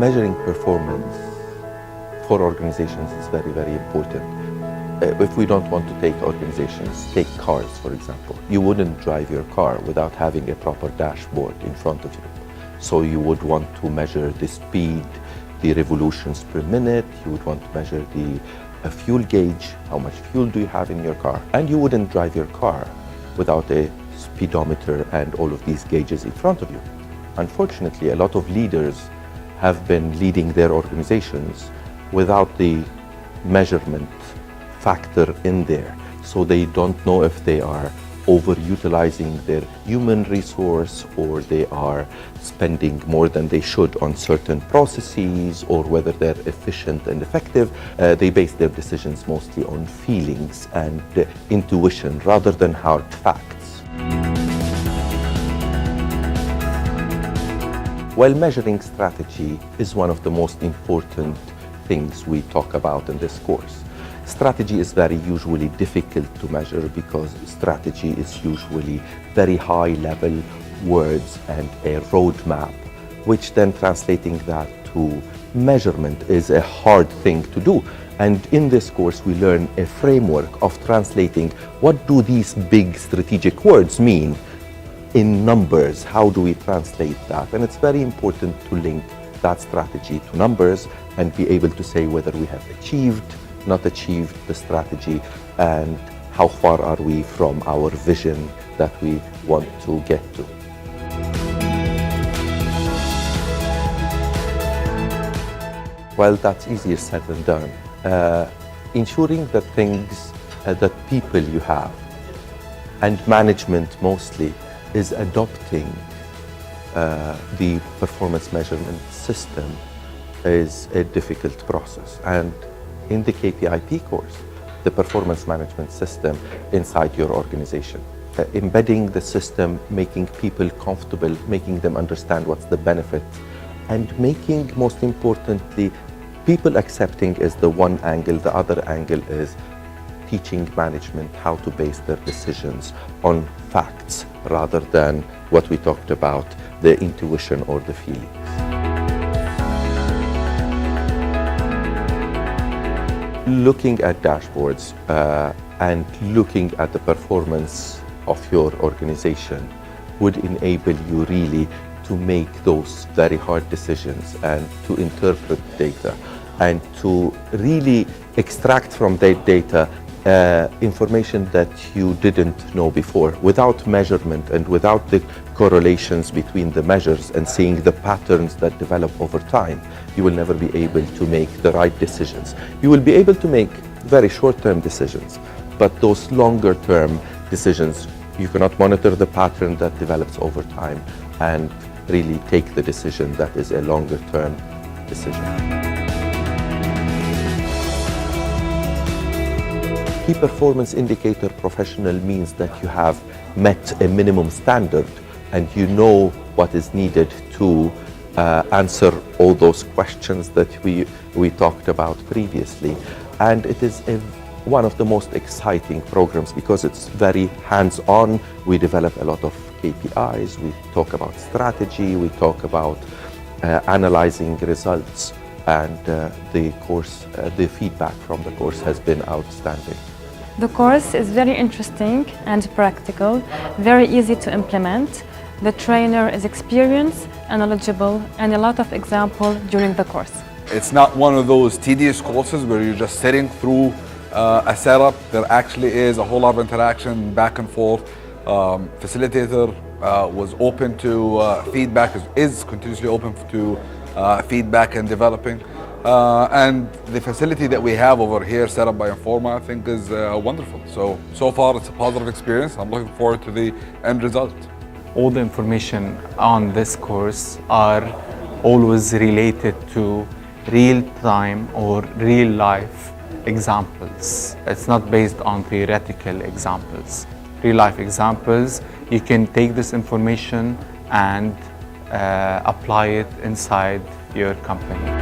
Measuring performance for organizations is very, very important. If we don't want to take organizations, take cars, for example. You wouldn't drive your car without having a proper dashboard in front of you. So you would want to measure the speed, the revolutions per minute. You would want to measure the fuel gauge, how much fuel do you have in your car. And you wouldn't drive your car without a speedometer and all of these gauges in front of you. Unfortunately, a lot of leaders have been leading their organizations without the measurement factor in there. So they don't know if they are overutilizing their human resource or they are spending more than they should on certain processes or whether they're efficient and effective. They base their decisions mostly on feelings and intuition rather than hard facts. While measuring strategy is one of the most important things we talk about in this course. Strategy is very usually difficult to measure because strategy is usually very high level words and a roadmap, which then translating that to measurement is a hard thing to do. And in this course, we learn a framework of translating what do these big strategic words mean in numbers. How do we translate that? And it's very important to link that strategy to numbers and be able to say whether we have achieved, not achieved the strategy, and how far are we from our vision that we want to get to. Well, that's easier said than done. Ensuring that things, that people you have, and management mostly, is adopting the performance measurement system is a difficult process. And in the KPIP course, the performance management system inside your organization, embedding the system, making people comfortable, making them understand what's the benefit, and making, most importantly, people accepting is the one angle. The other angle is teaching management how to base their decisions on facts rather than what we talked about, the intuition or the feelings. Looking at dashboards and looking at the performance of your organization would enable you really to make those very hard decisions and to interpret data and to really extract from that data information that you didn't know before. Without measurement and without the correlations between the measures and seeing the patterns that develop over time, you will never be able to make the right decisions. You will be able to make very short-term decisions, but those longer-term decisions, you cannot monitor the pattern that develops over time and really take the decision that is a longer-term decision. Key performance indicator professional means that you have met a minimum standard and you know what is needed to answer all those questions that we talked about previously. And it is one of the most exciting programs because it's very hands-on. We develop a lot of KPIs, we talk about strategy, we talk about analyzing results, and the course, the feedback from the course has been outstanding. The course is very interesting and practical, very easy to implement. The trainer is experienced and knowledgeable, and a lot of examples during the course. It's not one of those tedious courses where you're just sitting through a setup. There actually is a whole lot of interaction back and forth. Facilitator was open to feedback, is continuously open to feedback and developing. And the facility that we have over here set up by Informa, I think is wonderful. So far it's a positive experience. I'm looking forward to the end result. All the information on this course are always related to real-time or real-life examples. It's not based on theoretical examples. Real-life examples, you can take this information and apply it inside your company.